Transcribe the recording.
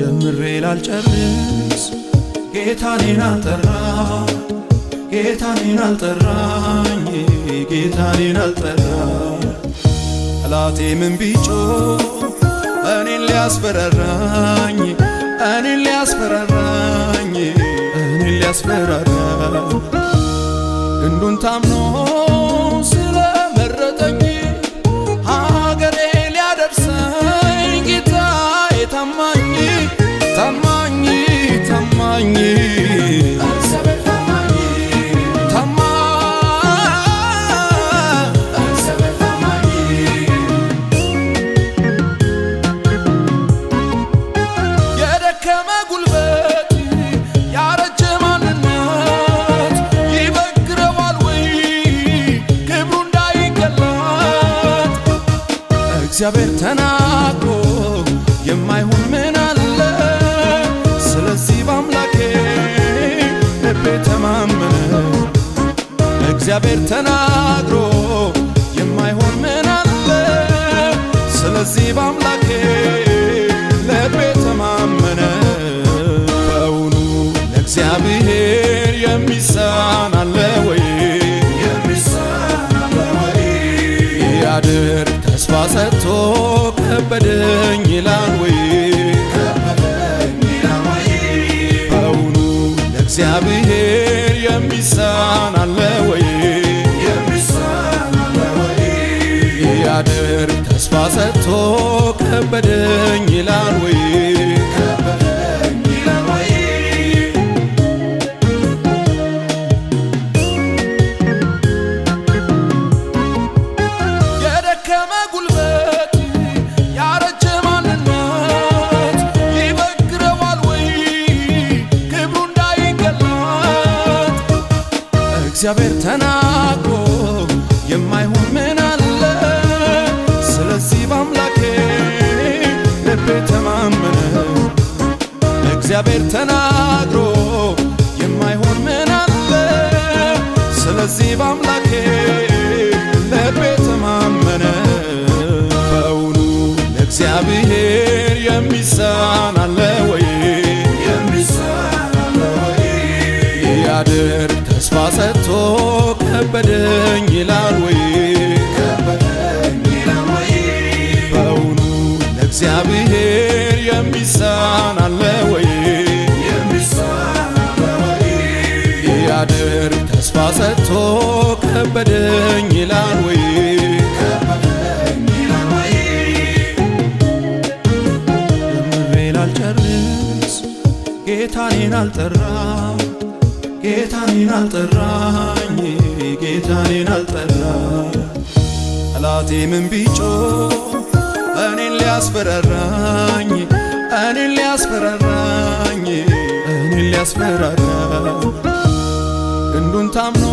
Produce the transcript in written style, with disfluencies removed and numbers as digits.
ጀምሬ ላልጨርስ ጌታኔን አልጠራ ጌታኔን አልጠራኝ ጌታኔን አልጠራ ጠላቴ ምን ቢጮህ እኔን ሊያስፈራራኝ እኔን ሊያስፈራራኝ እኔን ሊያስፈራራ ክንዱን ታምኖ ስለመረጠኝ ሀገሬ ሊያደርሰኝ ጌታዬ ታማኝ ታማኝ ታማኝ እግዚአብሔር ተናግሮ የማይሆን ምን አለ? ስለዚህ በአምላኬ ልቤ ተማመነ። እግዚአብሔር ተናግሮ የማይሆን ምን አለ? ስለዚህ በአምላኬ ልቤ ተማመነ። በእውኑ ለእግዚአብሔር የሚሳን አለ ወይ? ያድር ተስፋ ሰጥቶ ከበደኝ ይላል ወይ? በእውኑ ለእግዚአብሔር የሚሳን አለ ወይ? ያድር ተስፋ ሰጥቶ ከበደኝ ይላል ወይ? እግዚአብሔር ተናግሮ የማይሆን ምን አለ? ስለዚህ በአምላኬ ልቤ ተማመነ። እግዚአብሔር ተናግሮ የማይሆን ምን አለ? ስለዚህ በአምላኬ ልቤ ተማመነ። በእውኑ ለእግዚአብሔር የሚሳን አለ ወይ? ያድር ተስፋ ሰጥቶ ከበደኝ ይላል ወይ? በእውኑ ለእግዚአብሔር የሚሳን አለ ወይ? ያድር ተስፋ ሰጥቶ ከበደኝ ይላል ወይ? ጀምሬ ላልጨርስ ጌታኔን አልጠራ ጌታኔን አልጠራኝ ጌታኔን አልጠራ ጠላቴ ምን ቢጮህ እኔን ሊያስፈራራኝ እኔን ሊያስፈራራኝ እኔን ሊያስፈራራ ክንዱን ታምኖ